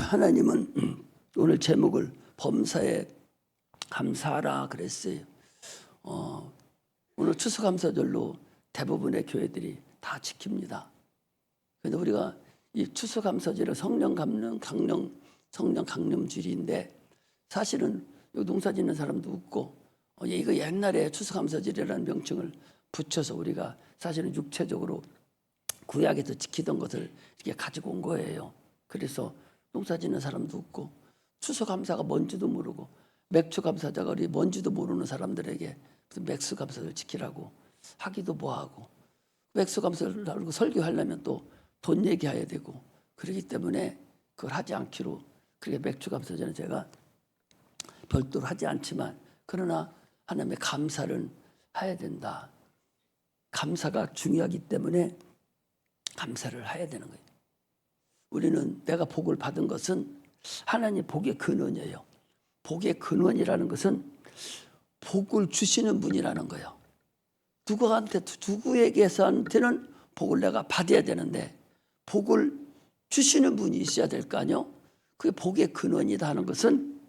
하나님은 오늘 제목을 범사에 감사하라 그랬어요. 오늘 추수감사절로 대부분의 교회들이 다 지킵니다. 그런데 우리가 이 추수감사절을 성령 강림주일인데 사실은 농사 짓는 사람도 없고 이거 옛날에 추수감사절이라는 명칭을 붙여서 우리가 사실은 육체적으로 구약에서 지키던 것을 이렇게 가지고 온 거예요. 그래서 농사 짓는 사람도 없고 추수감사가 뭔지도 모르고 맥추감사자가 우리 뭔지도 모르는 사람들에게 무슨 맥수감사를 지키라고 하기도 뭐하고 맥수감사를 하고 설교하려면 또 돈 얘기해야 되고 그렇기 때문에 그걸 하지 않기로 그렇게 맥추감사자는 제가 별도로 하지 않지만 그러나 하나님의 감사를 해야 된다. 감사가 중요하기 때문에 감사를 해야 되는 거예요. 우리는 내가 복을 받은 것은 하나님 복의 근원이에요. 복의 근원이라는 것은 복을 주시는 분이라는 거예요. 누구에게서한테는 복을 내가 받아야 되는데 복을 주시는 분이 있어야 될 거 아니요? 그게 복의 근원이다 하는 것은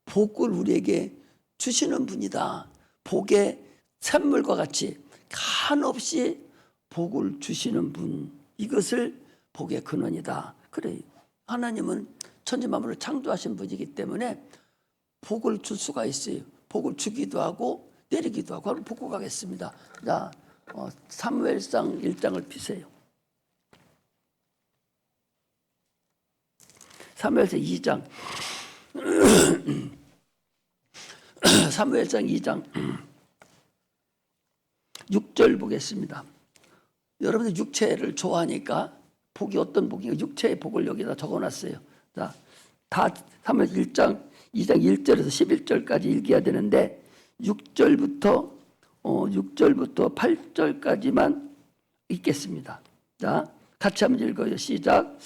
복을 우리에게 주시는 분이다. 복의 샘물과 같이 한없이 복을 주시는 분, 이것을 복의 근원이다. 그래, 하나님은 천지만물을 창조하신 분이기 때문에 복을 줄 수가 있어요. 복을 주기도 하고 내리기도 하고. 한번 보고 가겠습니다. 자, 사무엘상 1장을 피세요. 사무엘상 2장 사무엘상 2장 6절 보겠습니다. 여러분들 육체를 좋아하니까 복이 어떤 복인가 육체의 복을 여기다 적어놨어요. 자, 다 사무엘 1장 2장 1절에서 11절까지 읽어야 되는데 6절부터 8절까지만 읽겠습니다. 자, 같이 한번 읽어요. 시작.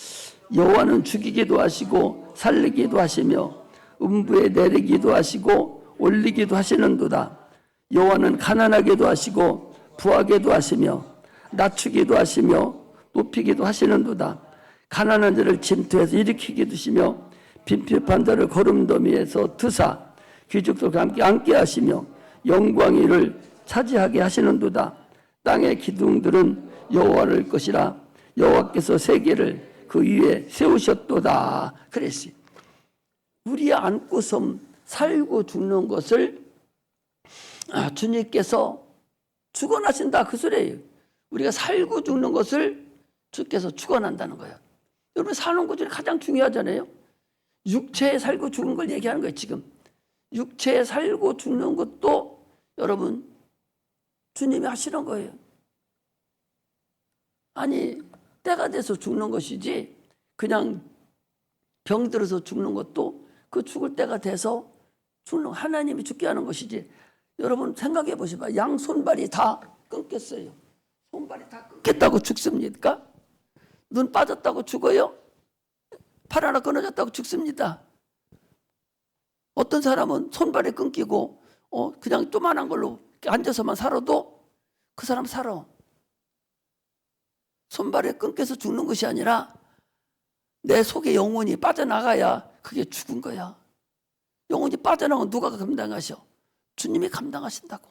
여호와는 죽이기도 하시고 살리기도 하시며 음부에 내리기도 하시고 올리기도 하시는도다. 여호와는 가난하게도 하시고 부하게도 하시며 낮추기도 하시며 높이기도 하시는도다. 가난한 자를 침투해서 일으키게 두시며 빈핍한 자를 거름더미에서 드사 귀족들과 함께 앉게 하시며 영광의 일을 차지하게 하시는도다. 땅의 기둥들은 여호와를 것이라. 여호와께서 세계를 그 위에 세우셨도다. 그랬어요. 우리 안고서 살고 죽는 것을 주님께서 축원하신다 그 소리예요. 우리가 살고 죽는 것을 주께서 축원한다는 거예요. 여러분 사는 것 중에 가장 중요하잖아요. 육체에 살고 죽는 걸 얘기하는 거예요. 지금 육체에 살고 죽는 것도 여러분 주님이 하시는 거예요. 아니 때가 돼서 죽는 것이지 그냥 병들어서 죽는 것도 그 죽을 때가 돼서 죽는 하나님이 죽게 하는 것이지. 여러분 생각해 보시면 양 손발이 다 끊겼어요. 손발이 다 끊겼다고 죽습니까? 눈 빠졌다고 죽어요? 팔 하나 끊어졌다고 죽습니다. 어떤 사람은 손발이 끊기고 그냥 조만한 걸로 앉아서만 살아도 그 사람 살아. 손발이 끊겨서 죽는 것이 아니라 내 속에 영혼이 빠져나가야 그게 죽은 거야. 영혼이 빠져나가면 누가 감당하셔? 주님이 감당하신다고.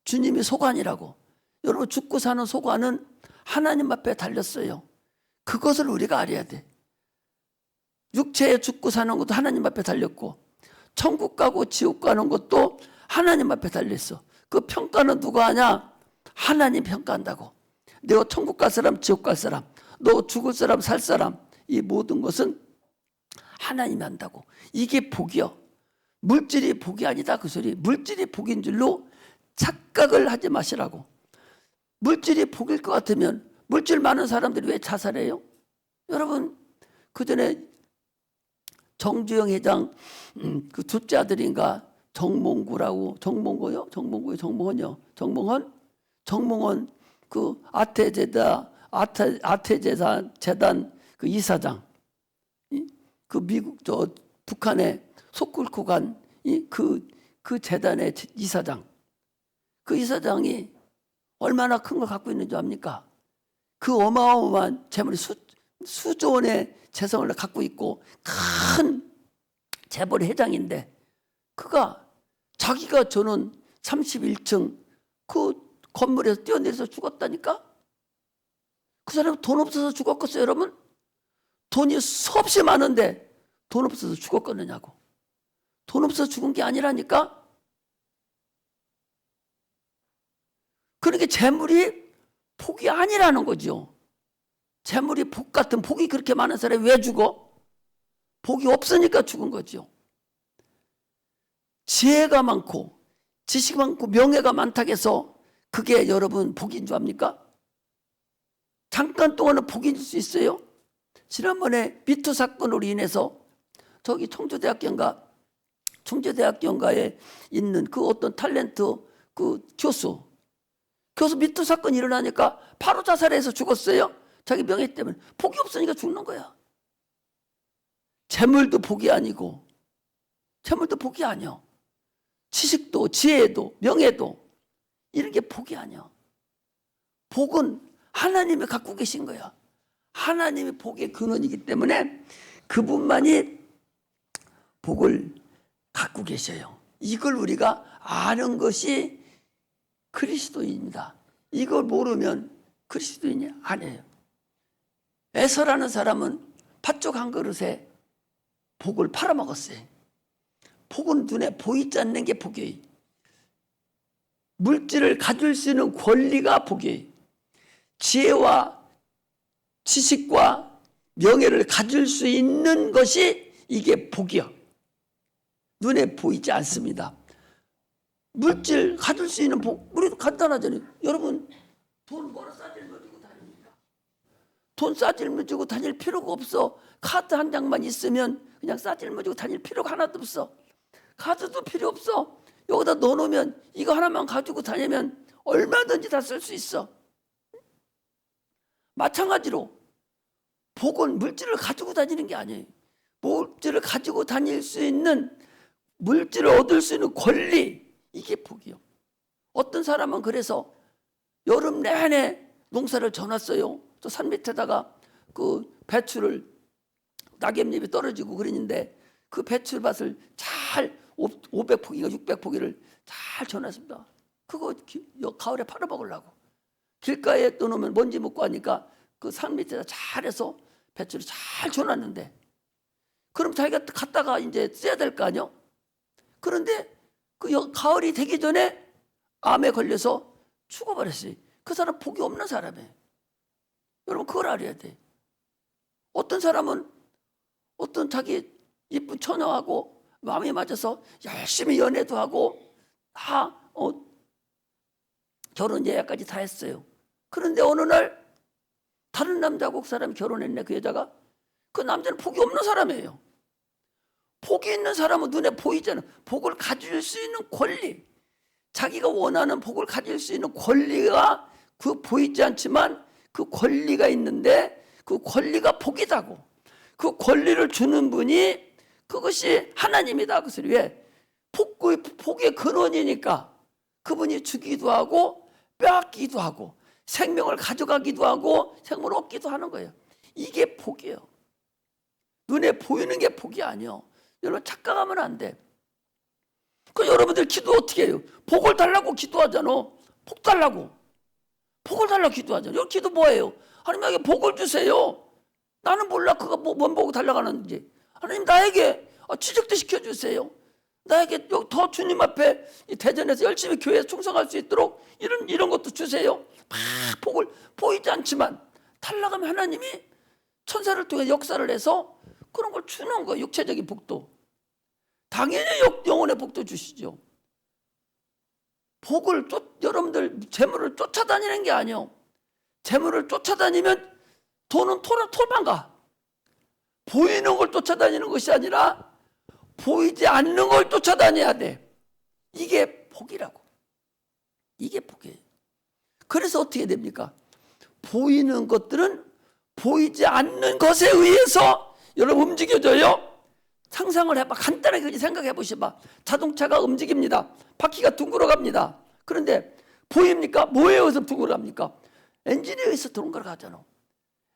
주님이 소관이라고. 여러분 죽고 사는 소관은 하나님 앞에 달렸어요. 그것을 우리가 알아야 돼. 육체에 죽고 사는 것도 하나님 앞에 달렸고 천국 가고 지옥 가는 것도 하나님 앞에 달렸어. 그 평가는 누가 하냐? 하나님 평가한다고. 너 천국 갈 사람 지옥 갈 사람 너 죽을 사람 살 사람 이 모든 것은 하나님이 한다고. 이게 복이요. 물질이 복이 아니다 그 소리. 물질이 복인 줄로 착각을 하지 마시라고. 물질이 복일 것 같으면 물질 많은 사람들이 왜 자살해요? 여러분 그전에 정주영 회장 그 둘째 아들인가 정몽구라고 정몽헌 그 아태재단 그 이사장 그 미국 북한에 속 끓고 간 그 재단의 이사장 그 이사장이 얼마나 큰 걸 갖고 있는 줄 압니까? 그 어마어마한 재물이 수조 원의 재성을 갖고 있고 큰 재벌 회장인데 그가 자기가 저는 31층 그 건물에서 뛰어내려서 죽었다니까? 그 사람은 돈 없어서 죽었겠어요, 여러분? 돈이 수없이 많은데 돈 없어서 죽었겠느냐고. 돈 없어서 죽은 게 아니라니까? 그러니까 재물이 복이 아니라는 거죠. 재물이 복 같은, 복이 그렇게 많은 사람이 왜 죽어? 복이 없으니까 죽은 거죠. 지혜가 많고 지식이 많고 명예가 많다고 해서 그게 여러분 복인 줄 압니까? 잠깐 동안은 복일 수 있어요. 지난번에 미투 사건으로 인해서 저기 청주대학교인가에 있는 그 어떤 탤런트 그 교수 미투 사건이 일어나니까 바로 자살해서 죽었어요. 자기 명예 때문에. 복이 없으니까 죽는 거야. 재물도 복이 아니고, 재물도 복이 아니야. 지식도 지혜도 명예도 이런 게 복이 아니야. 복은 하나님이 갖고 계신 거야. 하나님이 복의 근원이기 때문에 그분만이 복을 갖고 계셔요. 이걸 우리가 아는 것이 그리스도인입니다. 이걸 모르면 그리스도인이 아니에요. 에서라는 사람은 팥죽 한 그릇에 복을 팔아먹었어요. 복은 눈에 보이지 않는 게 복이에요. 물질을 가질 수 있는 권리가 복이에요. 지혜와 지식과 명예를 가질 수 있는 것이 이게 복이야. 눈에 보이지 않습니다. 물질 가질 수 있는 복, 우리도 간단하잖아요. 여러분 돈 벌어 싸질러 주고 다닙니까? 돈 싸질러 주고 다닐 필요가 없어. 카드 한 장만 있으면 그냥 싸질러 주고 다닐 필요가 하나도 없어. 카드도 필요 없어. 여기다 넣어놓으면 이거 하나만 가지고 다니면 얼마든지 다 쓸 수 있어. 마찬가지로 복은 물질을 가지고 다니는 게 아니에요. 물질을 가지고 다닐 수 있는, 물질을 얻을 수 있는 권리, 이게 복이요. 어떤 사람은 그래서 여름 내내 농사를 져놨어요. 저 산 밑에다가 그 배추를, 낙엽잎이 떨어지고 그러는데 그 배추밭을 잘 500포기가 600포기를 잘 져놨습니다. 그거 가을에 팔아먹으려고. 길가에 떠놓으면 먼지 묻고 하니까 그 산 밑에다 잘해서 배추를 잘 져놨는데, 그럼 자기가 갔다가 이제 써야 될 거 아니요? 그런데 그 가을이 되기 전에 암에 걸려서 죽어버렸어요. 그 사람 복이 없는 사람이에요. 여러분 그걸 알아야 돼. 어떤 사람은 어떤 자기 이쁜 처녀하고 마음이 맞아서 열심히 연애도 하고 다 결혼 예약까지 다 했어요. 그런데 어느 날 다른 남자하고 그 사람이 결혼했네. 그 여자가. 그 남자는 복이 없는 사람이에요. 복이 있는 사람은 눈에 보이잖아. 복을 가질 수 있는 권리, 자기가 원하는 복을 가질 수 있는 권리가 그 보이지 않지만 그 권리가 있는데 그 권리가 복이다고. 그 권리를 주는 분이 그것이 하나님이다. 그 소리. 왜? 복의 근원이니까 그분이 주기도 하고 빼앗기도 하고 생명을 가져가기도 하고 생명을 얻기도 하는 거예요. 이게 복이에요. 눈에 보이는 게 복이 아니에요. 여러분 착각하면 안 돼. 그 여러분들 기도 어떻게 해요? 복을 달라고 기도하잖아. 복 달라고. 복을 달라고 기도하잖아. 여기 기도 뭐예요? 하나님에게 복을 주세요. 나는 몰라 그거 뭔 복을 달라고 하는지. 하나님 나에게 취직도 시켜주세요. 나에게 더 주님 앞에 대전에서 열심히 교회에 충성할 수 있도록 이런 것도 주세요. 막 복을 보이지 않지만 달라가면 하나님이 천사를 통해 역사를 해서 그런 걸 주는 거예요. 육체적인 복도. 당연히 영혼의 복도 주시죠. 복을 여러분들 재물을 쫓아다니는 게 아니에요. 재물을 쫓아다니면 돈은 도망가. 보이는 걸 쫓아다니는 것이 아니라 보이지 않는 걸 쫓아다녀야 돼. 이게 복이라고. 이게 복이에요. 그래서 어떻게 됩니까? 보이는 것들은 보이지 않는 것에 의해서 여러분 움직여져요. 상상을 해봐. 간단하게 생각해 보셔봐. 자동차가 움직입니다. 바퀴가 둥글어 갑니다. 그런데 보입니까? 뭐에 의해서 둥글어 갑니까? 엔진에 의해서 둥글어 가잖아.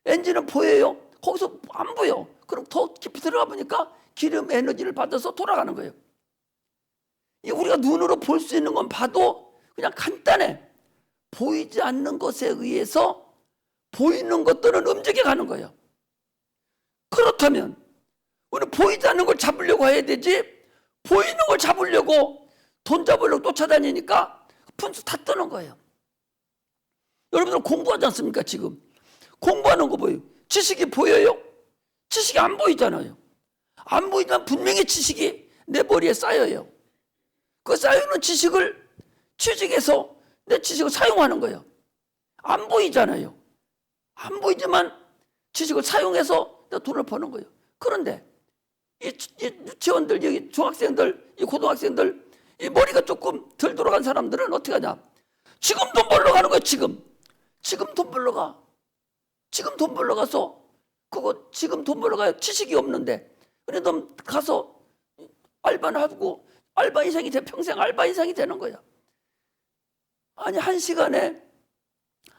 엔진은 보여요? 거기서 안 보여. 그럼 더 깊이 들어가 보니까 기름 에너지를 받아서 돌아가는 거예요. 우리가 눈으로 볼 수 있는 건 봐도 그냥 간단해. 보이지 않는 것에 의해서 보이는 것들은 움직여가는 거예요. 그렇다면 우리는 보이지 않는 걸 잡으려고 해야 되지, 보이는 걸 잡으려고 돈 잡으려고 쫓아다니니까 분수 다 뜨는 거예요. 여러분들 공부하지 않습니까? 지금 공부하는 거 보여요. 지식이 보여요? 지식이 안 보이잖아요. 안 보이지만 분명히 지식이 내 머리에 쌓여요. 그 쌓여있는 지식을 취직해서 내 지식을 사용하는 거예요. 안 보이잖아요. 안 보이지만 지식을 사용해서 내 돈을 버는 거예요. 그런데 이 유치원들, 여기 중학생들, 이 고등학생들, 이 머리가 조금 덜 돌아간 사람들은 어떻게 하냐? 지금 돈 벌러 가는 거예요. 지금 돈 벌러 가. 지금 돈 벌러 가서 지금 돈 벌러 가요. 지식이 없는데. 그래도 가서 알바를 하고 알바 인생이 돼. 평생 알바 인생이 되는 거야. 아니, 한 시간에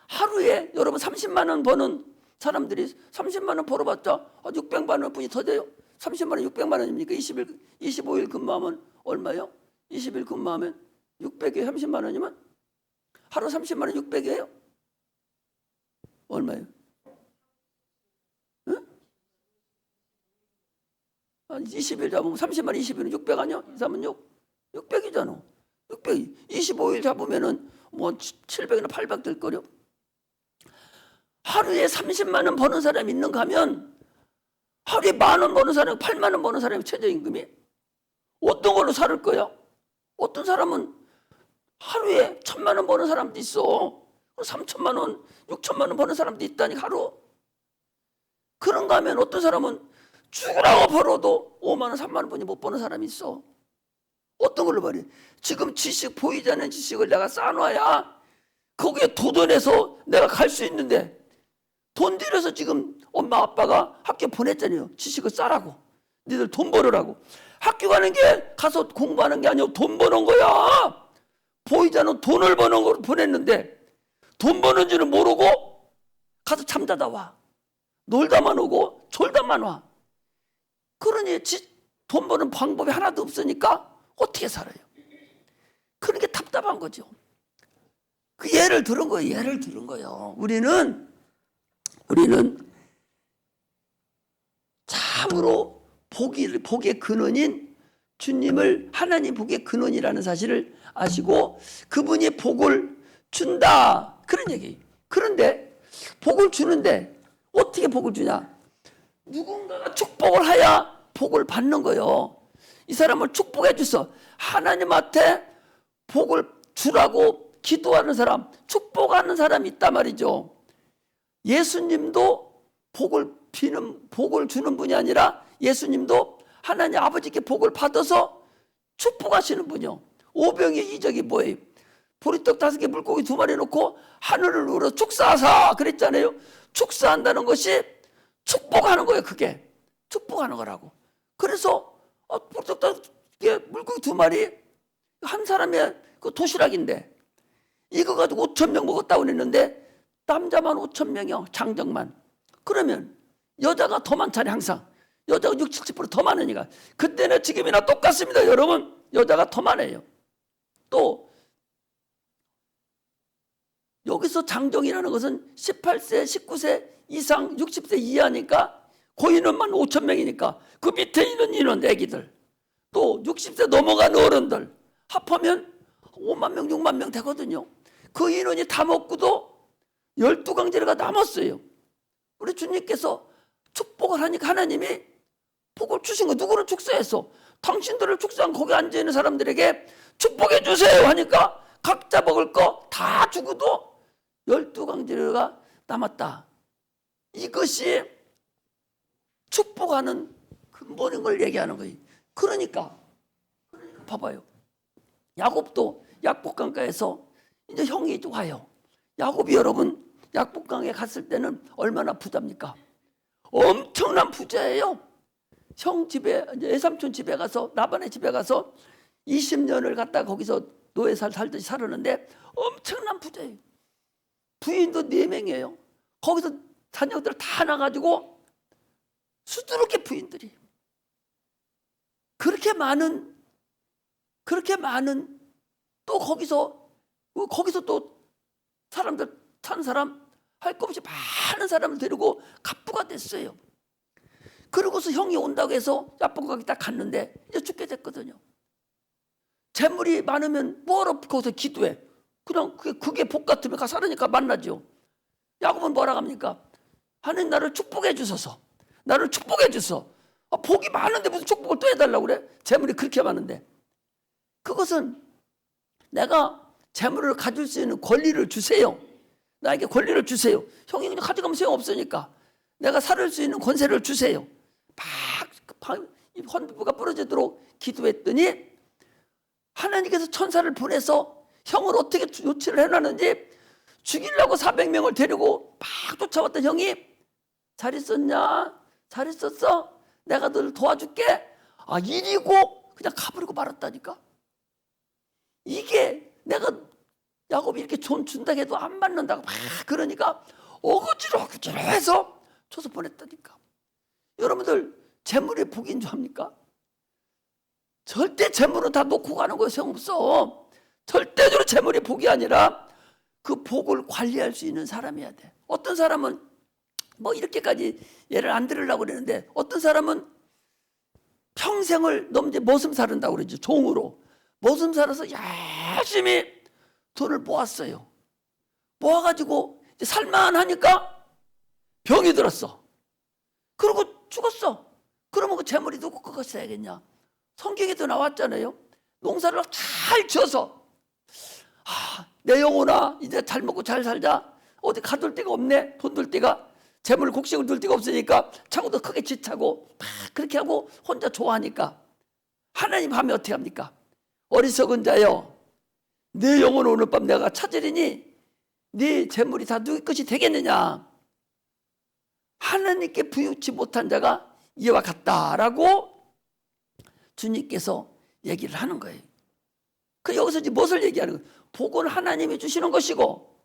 하루에 여러분 30만 원 버는 사람들이 30만 원 벌어봤자 600만 원 분이 더 돼요. 30만 원 600만 원입니까? 25일 근무하면 얼마요? 20일 근무하면 600에 30만 원이면 하루 30만 원 600이에요? 얼마예요? 응? 20일 잡으면 30만 원 20일은 600 아니야? 2, 3은 600이잖아. 600. 25일 잡으면은 뭐 700이나 800 될 거려. 하루에 30만 원 버는 사람이 있는가 하면 하루에 10,000원 버는 사람이 8만 원 버는 사람이 최저임금이 어떤 걸로 살을 거야? 어떤 사람은 하루에 1,000만 원 버는 사람도 있어. 3,000만 원, 6,000만 원 버는 사람도 있다니 하루. 그런가 하면 어떤 사람은 죽으라고 벌어도 5만 원, 3만 원 분이 못 버는 사람이 있어. 어떤 걸로 버려? 지금 지식, 보이지 않는 지식을 내가 쌓아놔야 거기에 도전해서 내가 갈 수 있는데 돈 들여서 지금 엄마 아빠가 학교 보냈잖아요. 지식을 쌓으라고. 니들 돈 벌으라고. 학교 가는 게 가서 공부하는 게 아니고 돈 버는 거야. 보이지 않는 돈을 버는 걸 보냈는데 돈 버는 줄은 모르고 가서 잠자다 와. 놀다만 오고 졸다만 와. 그러니 돈 버는 방법이 하나도 없으니까 어떻게 살아요? 그런 게 답답한 거죠. 그 예를 들은 거예요. 우리는 참으로 복의 근원인 주님을 하나님 복의 근원이라는 사실을 아시고 그분이 복을 준다. 그런 얘기예요. 그런데 복을 주는데 어떻게 복을 주냐? 누군가가 축복을 해야 복을 받는 거예요. 이 사람을 축복해 주소. 하나님한테 복을 주라고 기도하는 사람, 축복하는 사람이 있단 말이죠. 예수님도 복을 주는 분이 아니라 예수님도 하나님 아버지께 복을 받아서 축복하시는 분이요. 오병이의 이적이 뭐예요? 보리떡 5개 물고기 2마리 놓고 하늘을 우러 축사하사 그랬잖아요. 축사한다는 것이 축복하는 거예요. 그게 축복하는 거라고. 그래서 보리떡 5개 물고기 2마리 한 사람의 그 도시락인데 이거 가지고 5,000명 먹었다고 했는데 남자만 5,000명이요. 장정만. 그러면 여자가 더 많잖아요. 항상 여자가 60, 70% 더 많으니까. 그때는 지금이나 똑같습니다. 여러분, 여자가 더 많아요. 또 여기서 장정이라는 것은 18세, 19세 이상 60세 이하니까 그 인원만 5,000명이니까 그 밑에 있는 인원 애기들 또 60세 넘어간 어른들 합하면 5만 명, 6만 명 되거든요. 그 인원이 다 먹고도 12강제가 남았어요. 우리 주님께서 축복을 하니까 하나님이 복을 주신 거. 누구를 축사해서 당신들을 축사한 거기 앉아있는 사람들에게 축복해 주세요 하니까 각자 먹을 거 다 주고도 12강제가 남았다. 이것이 축복하는 근본인 걸 얘기하는 거예요. 그러니까 봐봐요. 야곱도 약복강가에서 이제 형이 와요. 야곱이 여러분 약복강에 갔을 때는 얼마나 부자입니까? 엄청난 부자예요. 형 집에, 외삼촌 집에 가서, 라반의 집에 가서 20년을 갔다 거기서 노예 살듯이 살았는데 엄청난 부자예요. 부인도 4명이에요. 거기서 자녀들 다 나가지고 수두룩해 부인들이. 그렇게 많은 또 거기서 또 사람들 찬 사람 할 것 없이 많은 사람을 데리고 갑부가 됐어요. 그러고서 형이 온다고 해서 야복강에 딱 갔는데 이제 죽게 됐거든요. 재물이 많으면 뭐하러 거기서 기도해? 그냥 그게 복 같으면 가서 하나님과 만나죠. 야곱은 뭐라 합니까? 하나님 나를 축복해 주소서. 나를 복이 많은데 무슨 축복을 또 해달라고 그래? 재물이 그렇게 많은데. 그것은 내가 재물을 가질 수 있는 권리를 주세요. 나에게 권리를 주세요. 형이 그냥 가져가면 소용없으니까 내가 살을 수 있는 권세를 주세요. 막 헌부가 부러지도록 기도했더니 하나님께서 천사를 보내서 형을 어떻게 조치를 해놨는지 죽이려고 400명을 데리고 막 쫓아왔던 형이 잘 있었냐? 잘 있었어? 내가 너를 도와줄게. 이리고 그냥 가버리고 말았다니까. 이게 내가 야곱이 이렇게 돈 준다고 해도 안 받는다고 막 그러니까 어거지로 해서 줘서 보냈다니까. 여러분들 재물이 복인 줄 압니까? 절대 재물은 다 놓고 가는 거예요. 소용없어. 절대적으로 재물이 복이 아니라 그 복을 관리할 수 있는 사람이어야 돼. 어떤 사람은 뭐 이렇게까지 예를 안 들으려고 그러는데 어떤 사람은 평생을 넘게 머슴 살은다고 그러죠. 종으로 머슴 살아서 열심히 돈을 모았어요. 모아가지고 이제 살만하니까 병이 들었어. 그러고 죽었어. 그러면 그 재물이 누구 거 써야겠냐? 성경에도 나왔잖아요. 농사를 잘 지어서 내 영혼아 이제 잘 먹고 잘 살자. 어디 가둘 데가 없네. 돈 둘 데가. 재물 곡식을 둘 데가 없으니까 차고도 크게 지차고 막 그렇게 하고 혼자 좋아하니까 하나님 하면 어떻게 합니까? 어리석은 자여 내 영혼 오늘 밤 내가 찾으리니 네 재물이 다 누구 것이 되겠느냐. 하나님께 부유치 못한 자가 이와 같다라고 주님께서 얘기를 하는 거예요. 그 여기서 이제 무엇을 얘기하는 거예요? 복은 하나님이 주시는 것이고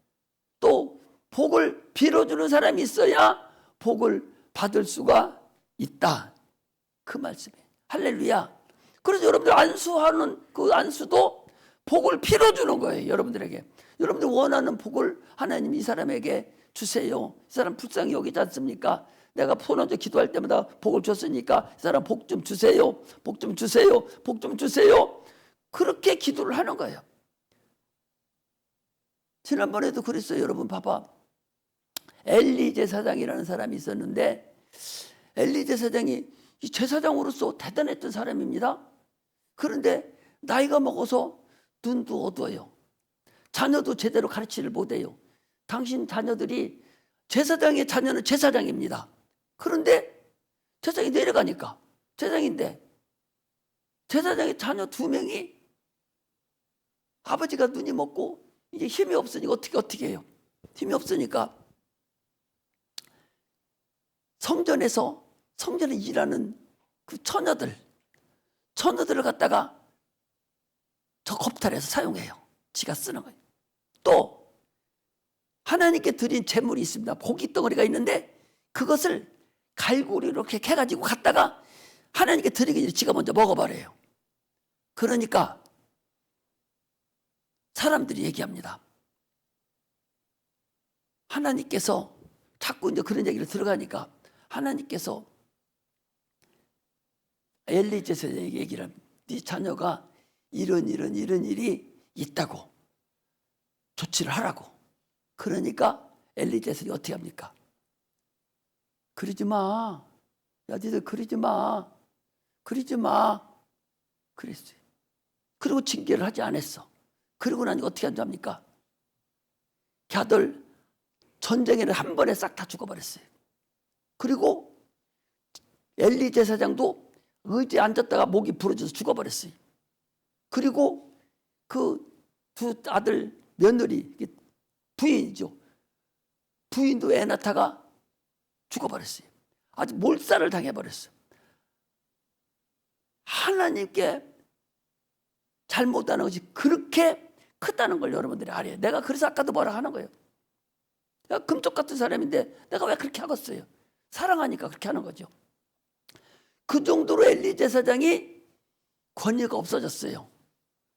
또 복을 빌어주는 사람이 있어야 복을 받을 수가 있다. 그 말씀이에요. 할렐루야. 그래서 여러분들 안수하는 그 안수도 복을 빌어주는 거예요. 여러분들에게. 여러분들 원하는 복을 하나님이 이 사람에게 주세요. 이 사람 불쌍히 여기지 않습니까? 내가 손 얹어 기도할 때마다 복을 줬으니까 이 사람 복 좀 주세요. 복 좀 주세요. 복 좀 주세요. 그렇게 기도를 하는 거예요. 지난번에도 그랬어요. 여러분 봐봐. 엘리 제사장이라는 사람이 있었는데 엘리 제사장이 이 제사장으로서 대단했던 사람입니다. 그런데 나이가 먹어서 눈도 어두워요. 자녀도 제대로 가르치를 못해요. 당신 자녀들이 제사장의 자녀는 제사장입니다. 그런데 제사장이 내려가니까 제사장인데 제사장의 자녀 2명이 아버지가 눈이 먹고 이제 힘이 없으니까 어떻게 해요? 힘이 없으니까 성전에 일하는 그 처녀들을 갖다가 저 겁탈해서 사용해요. 지가 쓰는 거예요. 또 하나님께 드린 재물이 있습니다. 고기 덩어리가 있는데 그것을 갈고리로 이렇게 해가지고 갖다가 하나님께 드리기 전에 지가 먼저 먹어버려요. 그러니까 사람들이 얘기합니다. 하나님께서 자꾸 이제 그런 얘기를 들어가니까 하나님께서 엘리 제사장에게 얘기를 합니다. 네 자녀가 이런 일이 있다고 조치를 하라고. 그러니까 엘리 제사장이 어떻게 합니까? 그러지 마. 야, 니들 그러지 마. 그랬어요. 그리고 징계를 하지 않았어. 그러고 나니까 어떻게 한답니까? 걔들 전쟁에는 한 번에 싹 다 죽어버렸어요. 그리고 엘리 제사장도 의지에 앉았다가 목이 부러져서 죽어버렸어요. 그리고 그 두 아들 며느리 부인이죠. 부인도 애 낳다가 죽어버렸어요. 아주 몰살을 당해버렸어요. 하나님께 잘못하는 것이 그렇게 크다는 걸 여러분들이 알아요. 내가 그래서 아까도 뭐라 하는 거예요. 내가 금쪽 같은 사람인데 내가 왜 그렇게 하겠어요? 사랑하니까 그렇게 하는 거죠. 그 정도로 엘리 제사장이 권위가 없어졌어요.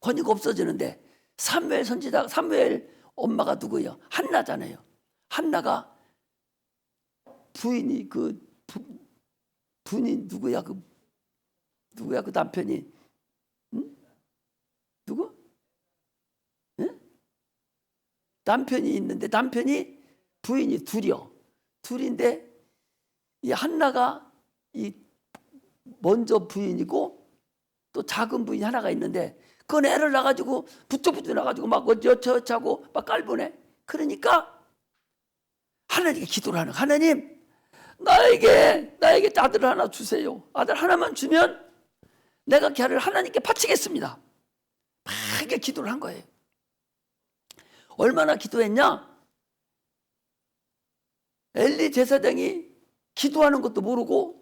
권위가 없어지는데 사무엘 선지자, 사무엘 엄마가 누구예요? 한나잖아요. 한나가 부인이 부인이 누구야? 누구야? 그 남편이? 응? 누구? 응? 남편이 있는데 남편이 부인이 둘인데 이 한나가 이 먼저 부인이고 또 작은 부인이 하나가 있는데 그건 애를 낳아가지고 부쩍부쩍 낳아가지고 막 여차여차하고 막 깔보네. 그러니까 하나님께 기도를 하는 거야. 하나님 나에게 아들 하나 주세요. 아들 하나만 주면 내가 걔를 하나님께 바치겠습니다. 막 이렇게 기도를 한 거예요. 얼마나 기도했냐? 엘리 제사장이 기도하는 것도 모르고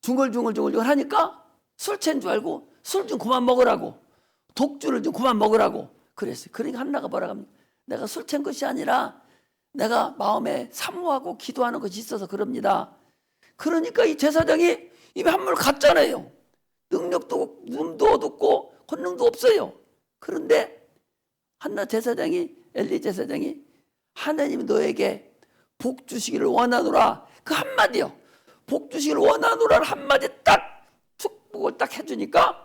중얼중얼 하니까 술 취한 줄 알고 술 좀 그만 먹으라고, 독주를 좀 그만 먹으라고 그랬어요. 그러니까 한나가 뭐라고 합니까? 내가 술 취한 것이 아니라 내가 마음에 사모하고 기도하는 것이 있어서 그럽니다. 그러니까 이 제사장이 입에 한물 갔잖아요. 능력도 눈도 어둡고 권능도 없어요. 그런데 한나 제사장이, 엘리 제사장이 하나님이 너에게 복 주시기를 원하노라 그 한마디요. 복 주시기를 원하노라를 한마디 딱 축복을 딱 해주니까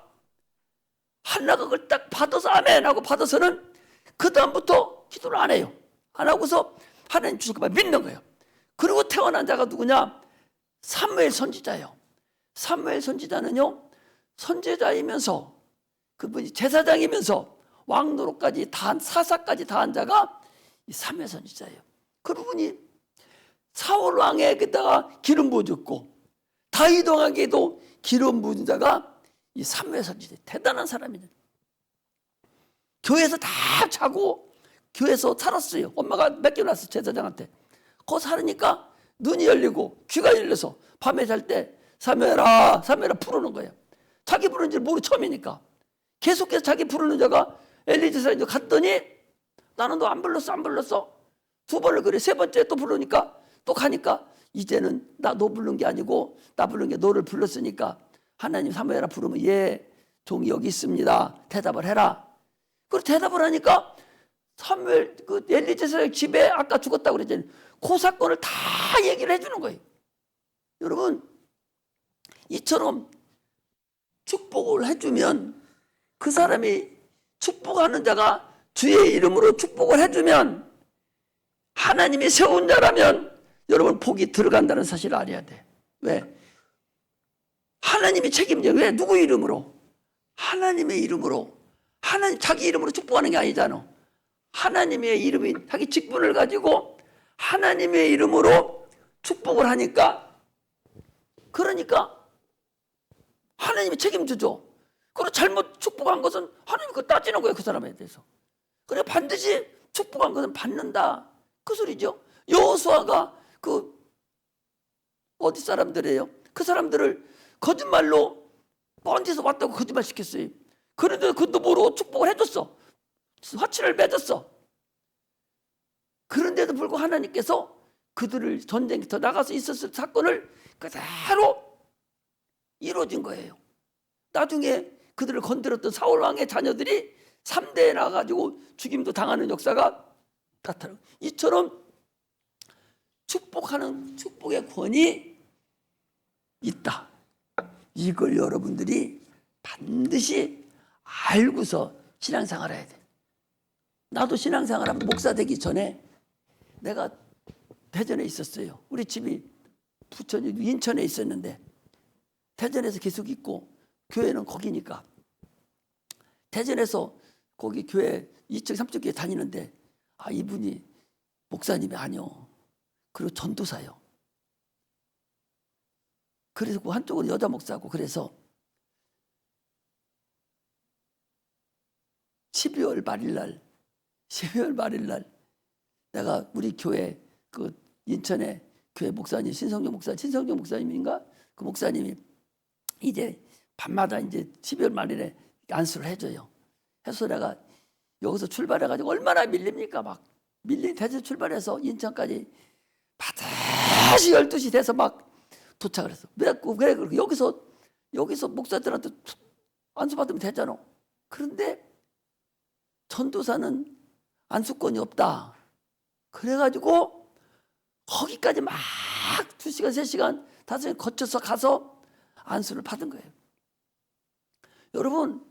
한나가 그걸 딱 받아서 아멘 하고 받아서는 그 다음부터 기도를 안 해요. 안 하고서 하나님 주실 것만 믿는 거예요. 그리고 태어난 자가 누구냐? 사무엘 선지자예요. 사무엘 선지자는요, 선지자이면서 그분이 제사장이면서 왕노릇까지 다한, 사사까지 다한 자가 이 사무엘 선지자예요. 그분이 사울 왕에게다가 기름 부어줬고 다윗 왕에게도 기름 부은 자가 이 사무엘 선지자. 대단한 사람이죠. 교회에서 다 자고 교회에서 살았어요. 엄마가 맡겨놨어 제사장한테. 거기 살으니까 눈이 열리고 귀가 열려서 밤에 잘 때 사무엘아 사무엘아 부르는 거예요. 자기 부르는 줄 모르고 처음이니까 계속해서 자기 부르는 자가 엘리 제사장이 갔더니 나는 너 안 불렀어 두 번을 그래. 세 번째 또 부르니까 또 가니까 이제는 나 너 부른 게 아니고 나 부른 게 너를 불렀으니까 하나님 사무엘아 부르면 예 종이 여기 있습니다. 대답을 해라. 그리고 대답을 하니까 사무엘 그 엘리 제사장 집에 아까 죽었다고 그랬잖아요. 그 사건을 다 얘기를 해주는 거예요. 여러분 이처럼 축복을 해주면 그 사람이 축복하는 자가 주의 이름으로 축복을 해주면 하나님이 세운 자라면 여러분 복이 들어간다는 사실을 알아야 돼. 왜? 하나님이 책임져. 왜? 누구 이름으로? 하나님의 이름으로. 하나님 자기 이름으로 축복하는 게 아니잖아. 하나님의 이름인 자기 직분을 가지고 하나님의 이름으로 축복을 하니까 그러니까 하나님이 책임지죠. 그리고 잘못 축복한 것은 하나님이 그거 따지는 거예요. 그 사람에 대해서. 그래 반드시 축복한 것은 받는다. 그 소리죠. 여호수아가 그 어디 사람들이에요? 그 사람들을 거짓말로 먼 데서 왔다고 거짓말 시켰어요. 그런데 그것도 모르고 축복을 해줬어. 화친을 맺었어. 그런데도 불구하고 하나님께서 그들을 전쟁터 나가서 있었을 사건을 그대로 이루어진 거예요. 나중에 그들을 건드렸던 사울 왕의 자녀들이 3대에 나가지고 죽임도 당하는 역사가 나타나요. 이처럼 축복하는 축복의 권이 있다. 이걸 여러분들이 반드시 알고서 신앙생활 해야 돼. 나도 신앙생활하면 목사 되기 전에 내가 대전에 있었어요. 우리 집이 부천 인천에 있었는데 대전에서 계속 있고 교회는 거기니까 대전에서 거기 교회 2층 3층 교회 다니는데 아 이분이 목사님이 아니요. 그리고 전도사요. 그래서 그 한쪽으로 여자 목사고 그래서 12월 말일 날 내가 우리 교회 그 인천에 교회 목사님 신성정 목사님인가 그 목사님이 이제 밤마다 이제 12월 말일에 안수를 해줘요. 해서 내가 여기서 출발해가지고 얼마나 밀립니까? 막 대전 출발해서 인천까지 다시 12시 돼서 막 도착을 했어. 그래 여기서 목사들한테 안수받으면 되잖아. 그런데 전도사는 안수권이 없다. 그래가지고 거기까지 막 2시간, 3시간, 5시간 거쳐서 가서 안수를 받은 거예요. 여러분,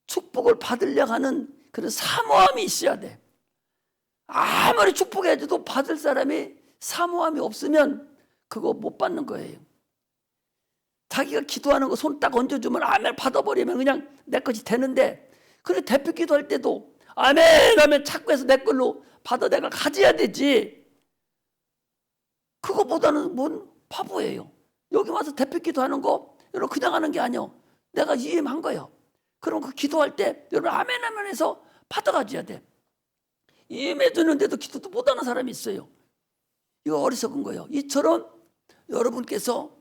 축복을 받으려고 하는 그런 사모함이 있어야 돼. 아무리 축복해줘도 받을 사람이 사모함이 없으면 그거 못 받는 거예요. 자기가 기도하는 거 손 딱 얹어주면 아멘 받아버리면 그냥 내 것이 되는데, 그래 대표 기도할 때도 아멘 하면 자꾸 해서 내 걸로 받아 내가 가져야 되지. 그거보다는 뭔 바보예요. 여기 와서 대표 기도하는 거 여러분 그냥 하는 게 아니요. 내가 유임한 거예요. 그럼 그 기도할 때 여러분 아멘 하면 해서 받아가줘야 돼. 유임해 주는데도 기도도 못하는 사람이 있어요. 이거 어리석은 거예요. 이처럼 여러분께서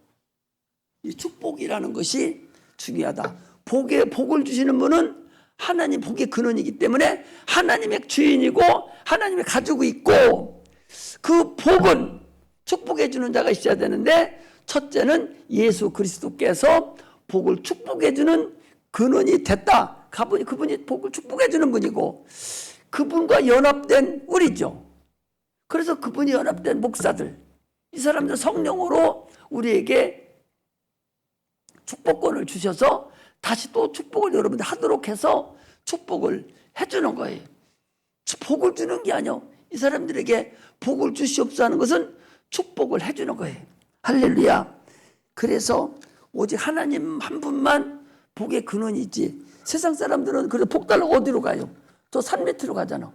이 축복이라는 것이 중요하다. 복을 주시는 분은 하나님 복의 근원이기 때문에 하나님의 주인이고 하나님의 가지고 있고, 그 복은 축복해 주는 자가 있어야 되는데, 첫째는 예수 그리스도께서 복을 축복해 주는 근원이 됐다. 그분이 복을 축복해 주는 분이고, 그분과 연합된 우리죠. 그래서 그분이 연합된 목사들, 이 사람들 성령으로 우리에게 축복권을 주셔서 다시 또 축복을 여러분들 하도록 해서 축복을 해주는 거예요. 복을 주는 게 아니요. 이 사람들에게 복을 주시옵소서 하는 것은 축복을 해주는 거예요. 할렐루야. 그래서 오직 하나님 한 분만 복의 근원이지, 세상 사람들은 그래서 복 달라고 어디로 가요? 저 산 밑으로 가잖아.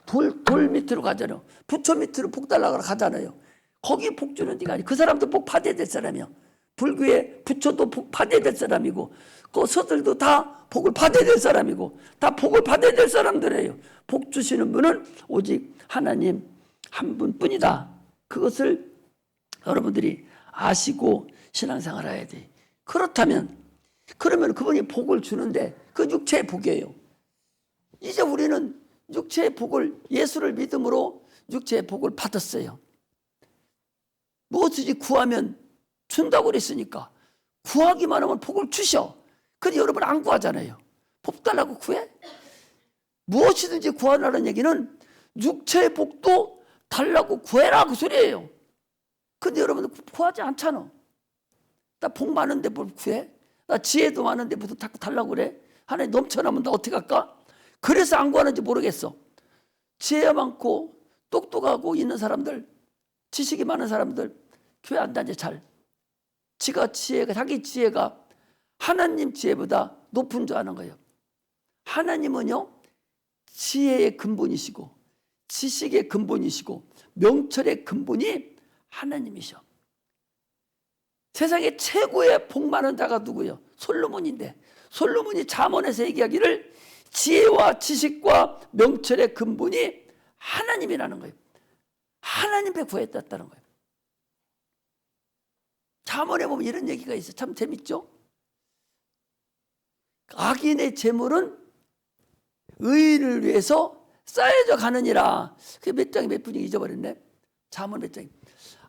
돌 밑으로 가잖아. 부처 밑으로 복 달라고 가잖아요. 거기 복 주는 데가 아니에요. 그 사람도 복 받아야 될 사람이야. 불교의 부처도 복 받아야 될 사람이고, 그 서들도 다 복을 받아야 될 사람이고, 다 복을 받아야 될 사람들이에요. 복 주시는 분은 오직 하나님 한 분뿐이다. 그것을 여러분들이 아시고 신앙생활을 해야 돼. 그러면 그분이 복을 주는데 그 육체의 복이에요. 이제 우리는 육체의 복을, 예수를 믿음으로 육체의 복을 받았어요. 무엇이든지 구하면 준다고 그랬으니까 구하기만 하면 복을 주셔. 근데 여러분 안 구하잖아요. 복 달라고 구해? 무엇이든지 구하라는 얘기는 육체의 복도 달라고 구해라 그 소리예요. 근데 여러분 구하지 않잖아. 나 복 많은데 뭘 구해? 나 지혜도 많은데 무슨 자꾸 달라고 그래? 하나님 넘쳐나면 나 어떻게 할까? 그래서 안 구하는지 모르겠어. 지혜가 많고 똑똑하고 있는 사람들, 지식이 많은 사람들 교회 안 다녀 잘. 자기 지혜가 하나님 지혜보다 높은 줄 아는 거예요. 하나님은요, 지혜의 근본이시고 지식의 근본이시고 명철의 근본이 하나님이셔. 세상에 최고의 복 많은 자가 누구예요? 솔로몬인데, 솔로몬이 잠언에서 얘기하기를 지혜와 지식과 명철의 근본이 하나님이라는 거예요. 하나님께 구했다는 거예요. 잠언에 보면 이런 얘기가 있어요. 참 재밌죠? 악인의 재물은 의인을 위해서 쌓여져 가느니라. 그게 몇 장이 몇 분이 잊어버렸네. 잠언 몇 장이.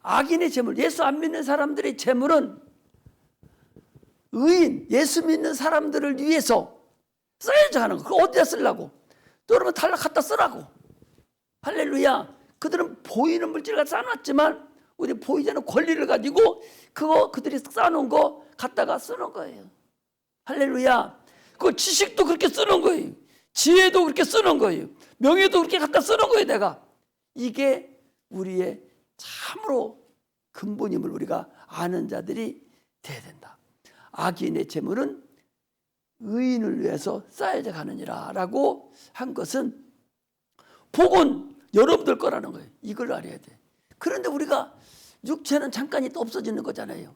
악인의 재물, 예수 안 믿는 사람들의 재물은 의인, 예수 믿는 사람들을 위해서 쌓여져 가는 거. 그거 어디다 쓰려고? 또 여러분 달라 갖다 쓰라고. 할렐루야. 그들은 보이는 물질을 쌓아놨지만 우리 보이지 않는 권리를 가지고 그들이 쌓아놓은 거 갖다가 쓰는 거예요. 할렐루야. 그 지식도 그렇게 쓰는 거예요. 지혜도 그렇게 쓰는 거예요. 명예도 그렇게 갖다 쓰는 거예요. 내가. 이게 우리의 참으로 근본임을 우리가 아는 자들이 돼야 된다. 악인의 재물은 의인을 위해서 쌓여져 가느니라 라고 한 것은 복은 여러분들 거라는 거예요. 이걸 알아야 돼. 그런데 우리가 육체는 잠깐 있다 없어지는 거잖아요.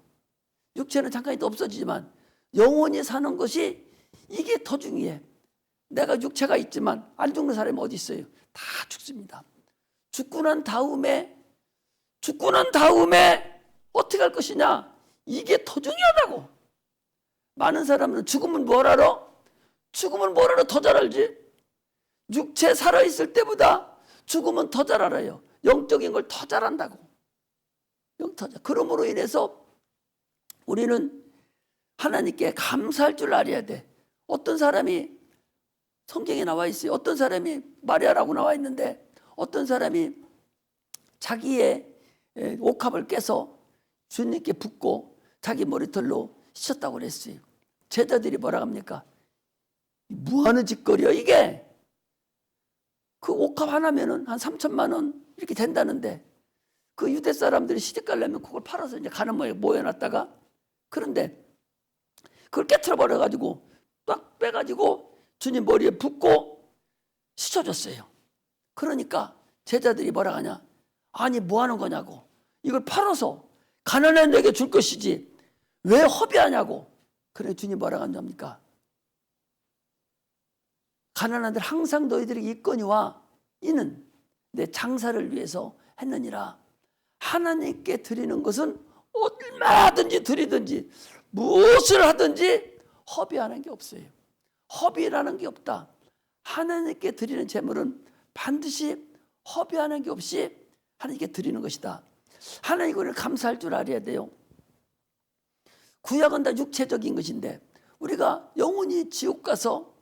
육체는 잠깐 있다 없어지지만 영원히 사는 것이 이게 더 중요해. 내가 육체가 있지만 안 죽는 사람이 어디 있어요? 다 죽습니다. 죽고 난 다음에 어떻게 할 것이냐? 이게 더 중요하다고. 많은 사람은 죽으면 뭘 알아? 죽으면 뭘 알아? 더 잘 알지. 육체 살아있을 때보다 죽으면 더 잘 알아요. 영적인 걸 더 잘 안다고. 영타자. 그러므로 인해서 우리는 하나님께 감사할 줄 알아야 돼. 어떤 사람이 성경에 나와 있어요. 어떤 사람이 마리아라고 나와 있는데 어떤 사람이 자기의 옥합을 깨서 주님께 붓고 자기 머리털로 씻었다고 그랬어요. 제자들이 뭐라 합니까? 뭐하는 짓거리야 이게? 그 옥합 하나면은 한 3천만 원 이렇게 된다는데 그 유대 사람들이 시집 가려면 그걸 팔아서 이제 가는 모양에 모여놨다가 그런데 그걸 깨트려 버려가지고 딱 빼가지고 주님 머리에 붓고 씻어줬어요. 그러니까 제자들이 뭐라 하냐? 아니 뭐 하는 거냐고. 이걸 팔아서 가난한 자에게 줄 것이지 왜 허비하냐고. 그래 주님 뭐라 하냐니까? 가난한 들 항상 너희들에게 있거니와 이는 내 장사를 위해서 했느니라. 하나님께 드리는 것은 얼마든지 드리든지 무엇을 하든지 허비하는 게 없어요. 허비라는 게 없다. 하나님께 드리는 제물은 반드시 허비하는 게 없이 하나님께 드리는 것이다. 하나님 이거를 감사할 줄 알아야 돼요. 구약은 다 육체적인 것인데 우리가 영원히 지옥 가서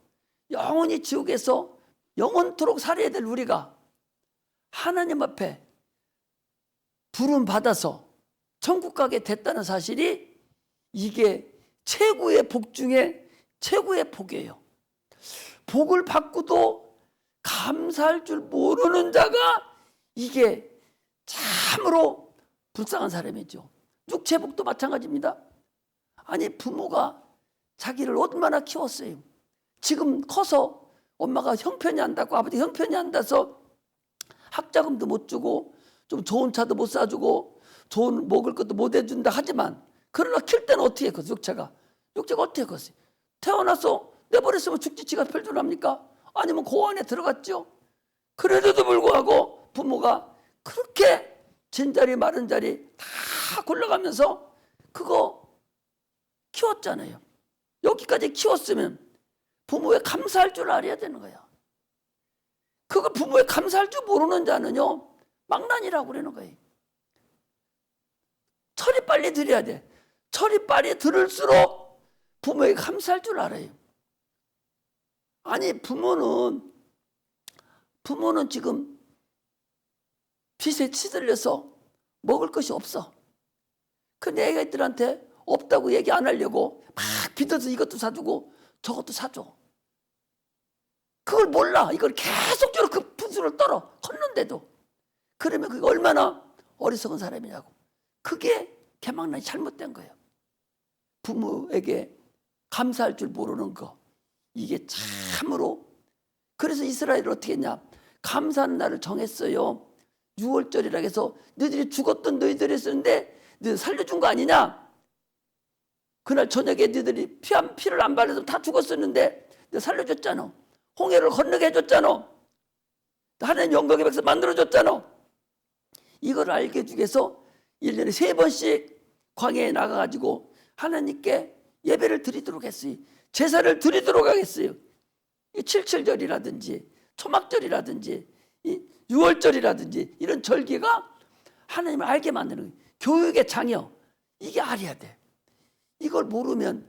영원히 지옥에서 영원토록 살아야 될 우리가 하나님 앞에 부름 받아서 천국 가게 됐다는 사실이 이게 최고의 복 중에 최고의 복이에요. 복을 받고도 감사할 줄 모르는 자가 이게 참으로 불쌍한 사람이죠. 육체복도 마찬가지입니다. 아니 부모가 자기를 얼마나 키웠어요. 지금 커서 엄마가 형편이 안닿고 아버지 형편이 안닿아서 학자금도 못 주고 좀 좋은 차도 못 사주고 좋은 먹을 것도 못 해준다 하지만 그러나 킬 때는 어떻게 컸어? 육체가 어떻게 컸어요? 태어나서 내버렸으면 죽지 지가 별줄 압니까? 아니면 고아원에 들어갔죠. 그래도 불구하고 부모가 그렇게 진자리 마른 자리 다 굴러가면서 그거 키웠잖아요. 여기까지 키웠으면 부모에 감사할 줄 알아야 되는 거야. 그걸 부모에 감사할 줄 모르는 자는요 망난이라고 그러는 거예요. 철이 빨리 들여야 돼. 철이 빨리 들을수록 부모에게 감사할 줄 알아요. 아니 부모는 지금 빚에 치들려서 먹을 것이 없어. 근데 애기들한테 없다고 얘기 안 하려고 막 빚어서 이것도 사주고 저것도 사줘. 그걸 몰라. 이걸 계속적으로 그 분수를 떨어 컸는데도. 그러면 그게 얼마나 어리석은 사람이냐고. 그게 개망난이 잘못된 거예요. 부모에게 감사할 줄 모르는 거. 이게 참으로. 그래서 이스라엘을 어떻게 했냐. 감사하는 날을 정했어요. 6월절이라 해서 너희들이 죽었던 너희들이 했었는데 너희들 살려준 거 아니냐. 그날 저녁에 너희들이 피를 안 바르서 다 죽었었는데 너 살려줬잖아. 홍해를 건너게 해줬잖아. 하나님 영광의 백성 만들어줬잖아. 이걸 알게 해주기 위해서 1년에 3번씩 광야에 나가가지고 하나님께 예배를 드리도록 했어요. 제사를 드리도록 하겠어요. 77절이라든지 초막절이라든지 6월절이라든지 이런 절기가 하나님을 알게 만드는 거예요. 교육의 장이요. 이게 알아야 돼. 이걸 모르면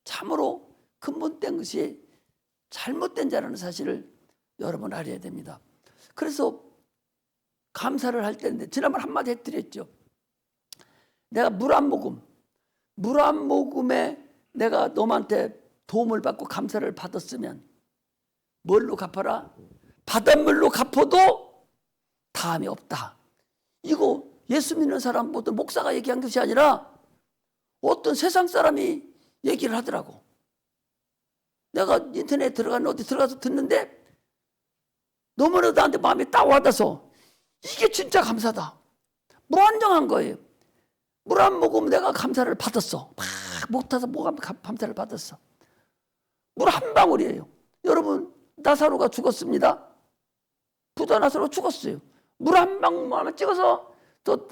참으로 근본된 것이 잘못된 자라는 사실을 여러분 알아야 됩니다. 그래서 감사를 할 때인데 지난번 한마디 해드렸죠. 내가 물 한 모금에 내가 너한테 도움을 받고 감사를 받았으면 뭘로 갚아라? 바닷물로 갚아도 다함이 없다. 이거 예수 믿는 사람 어떤 목사가 얘기한 것이 아니라 어떤 세상 사람이 얘기를 하더라고. 내가 인터넷에 어디 들어가서 듣는데 너무나도 나한테 마음이 딱 와닿아서 이게 진짜 감사다. 무한정한 거예요. 물 한 모금 내가 감사를 받았어. 막 목 타서 감사를 받았어. 물 한 방울이에요. 여러분 나사로가 죽었습니다. 부자 나사로 죽었어요. 물 한 방울만 찍어서 저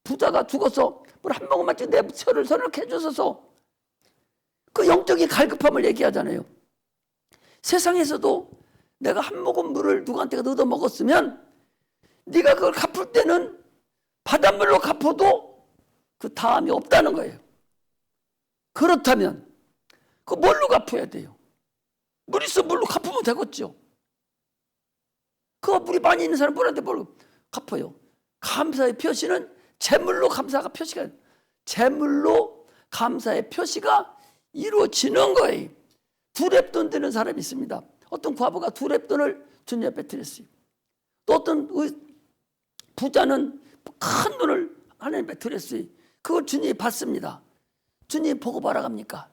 부자가 죽어서 물 한 방울만 찍어 내 혀를 선악해 주셔서 그 영적인 갈급함을 얘기하잖아요. 세상에서도 내가 한 모금 물을 누구한테 얻어 먹었으면 네가 그걸 갚을 때는 바닷물로 갚아도 그 다음이 없다는 거예요. 그렇다면 그 뭘로 갚아야 돼요? 물 있어 물로 갚으면 되겠죠. 그 물이 많이 있는 사람 물한테 뭘 갚아요? 감사의 표시는 재물로 감사가 표시가, 재물로 감사의 표시가 이루어지는 거예요. 두 렙돈 되는 사람이 있습니다. 어떤 과부가 두 렙돈을 주님 앞에 드렸어요. 또 어떤 부자는 큰 돈을 하나님 앞에 드렸어요. 그걸 주님이 받습니다. 주님이 보고 뭐라 합니까?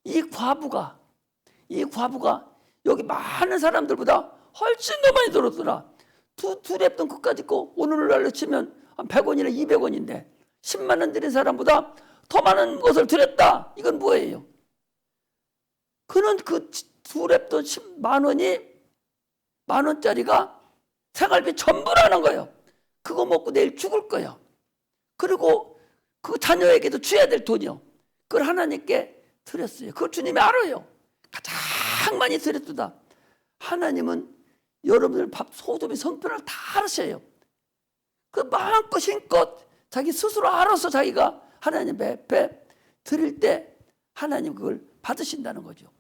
이 과부가 여기 많은 사람들보다 훨씬 더 많이 들었더라. 두 렙돈 끝까지 있고 오늘날로 치면 한 100원이나 200원인데 10만 원 드린 사람보다 더 많은 것을 드렸다. 이건 뭐예요? 그는 그 두 렙돈 10만 원이 만 원짜리가 생활비 전부라는 거예요. 그거 먹고 내일 죽을 거예요. 그리고 그 자녀에게도 줘야 될 돈이요. 그걸 하나님께 드렸어요. 그걸 주님이 알아요. 가장 많이 드렸다. 하나님은 여러분들 밥, 소돔의 성편을 다 알으셔요. 그 마음껏 힘껏 자기 스스로 알아서 자기가 하나님 앞에 드릴 때 하나님 그걸 받으신다는 거죠.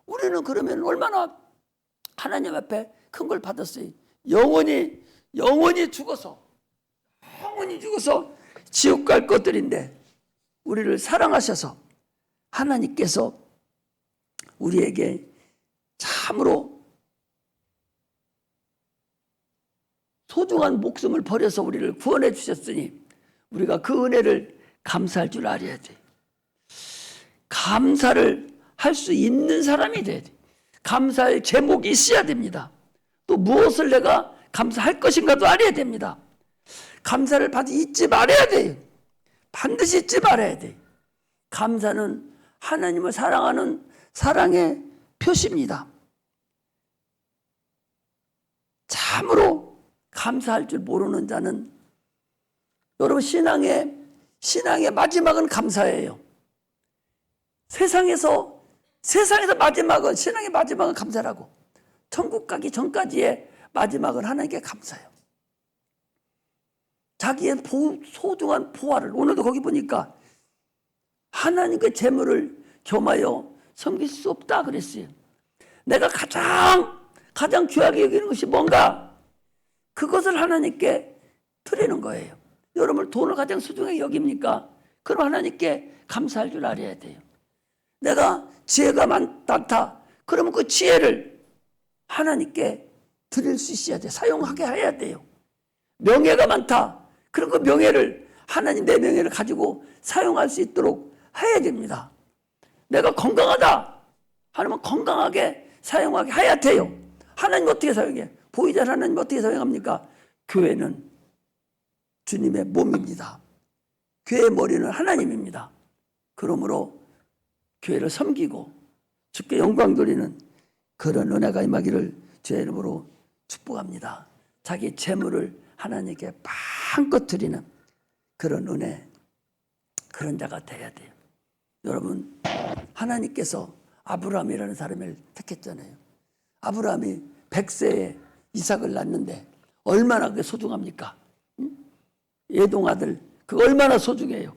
우리는 그러면 얼마나 하나님 앞에 큰 걸 받았어요. 영원히 죽어서 지옥 갈 것들인데 우리를 사랑하셔서 하나님께서 우리에게 참으로 소중한 목숨을 버려서 우리를 구원해 주셨으니 우리가 그 은혜를 감사할 줄 알아야 돼. 감사를 할 수 있는 사람이 돼야 돼. 감사의 제목이 있어야 됩니다. 또 무엇을 내가 감사할 것인가도 알아야 됩니다. 감사를 잊지 말아야 돼요. 반드시 잊지 말아야 돼. 감사는 하나님을 사랑하는 사랑의 표시입니다. 참으로 감사할 줄 모르는 자는 여러분 신앙의 마지막은 감사예요. 세상에서 마지막은 신앙의 마지막은 감사라고. 천국 가기 전까지의 마지막은 하나님께 감사해요. 자기의 소중한 보화를 오늘도 거기 보니까 하나님께 재물을 겸하여 섬길 수 없다 그랬어요. 내가 가장 귀하게 여기는 것이 뭔가 그것을 하나님께 드리는 거예요. 여러분 돈을 가장 소중하게 여깁니까? 그럼 하나님께 감사할 줄 알아야 돼요. 내가 지혜가 많다. 그러면 그 지혜를 하나님께 드릴 수 있어야 돼. 사용하게 해야 돼요. 명예가 많다. 그럼 그 명예를 하나님 내 명예를 가지고 사용할 수 있도록 해야 됩니다. 내가 건강하다. 하나님은 건강하게 사용하게 해야 돼요. 하나님 어떻게 사용해? 보이지 않는 하나님 어떻게 사용합니까? 교회는 주님의 몸입니다. 교회의 머리는 하나님입니다. 그러므로 교회를 섬기고 주께 영광 돌리는 그런 은혜가 임하기를 주의 이름으로 축복합니다. 자기 재물을 하나님께 마음껏 드리는 그런 은혜, 그런 자가 돼야 돼요. 여러분, 하나님께서 아브라함이라는 사람을 택했잖아요. 아브라함이 100세에 이삭을 낳는데 얼마나 그게 소중합니까? 예동아들 그거 얼마나 소중해요.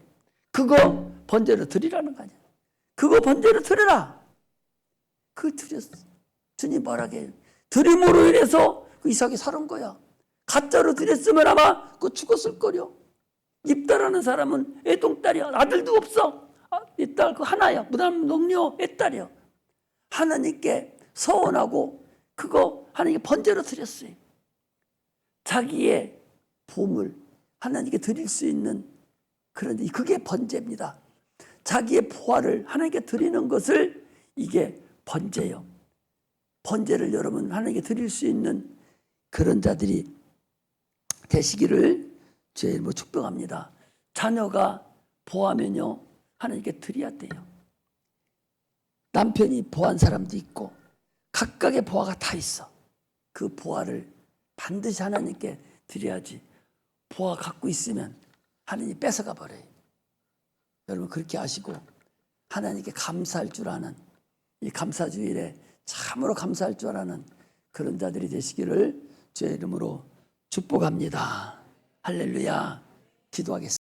그거 번제로 드리라는 거 아니에요. 그거 번제로 드려라. 그거 드렸어. 주님 뭐라고 해요? 드림으로 인해서 그 이삭이 살은 거야. 가짜로 드렸으면 아마 그거 죽었을 거려. 입다라는 사람은 애동딸이야. 아들도 없어. 이 딸 그 하나야. 무담 농녀 애딸이야. 하나님께 서원하고 그거 하나님께 번제로 드렸어요. 자기의 보물 하나님께 드릴 수 있는 그런데 그게 번제입니다. 자기의 보화를 하나님께 드리는 것을 이게 번제요. 번제를 여러분 하나님께 드릴 수 있는 그런 자들이 되시기를 주의 이름으로 축복합니다. 자녀가 보하면요 하나님께 드려야 돼요. 남편이 보한 사람도 있고 각각의 보화가 다 있어. 그 보화를 반드시 하나님께 드려야지. 보화 갖고 있으면 하나님이 뺏어가 버려요. 여러분 그렇게 아시고 하나님께 감사할 줄 아는 이 감사주일에 참으로 감사할 줄 아는 그런 자들이 되시기를 주의 이름으로 축복합니다. 할렐루야. 기도하겠습니다.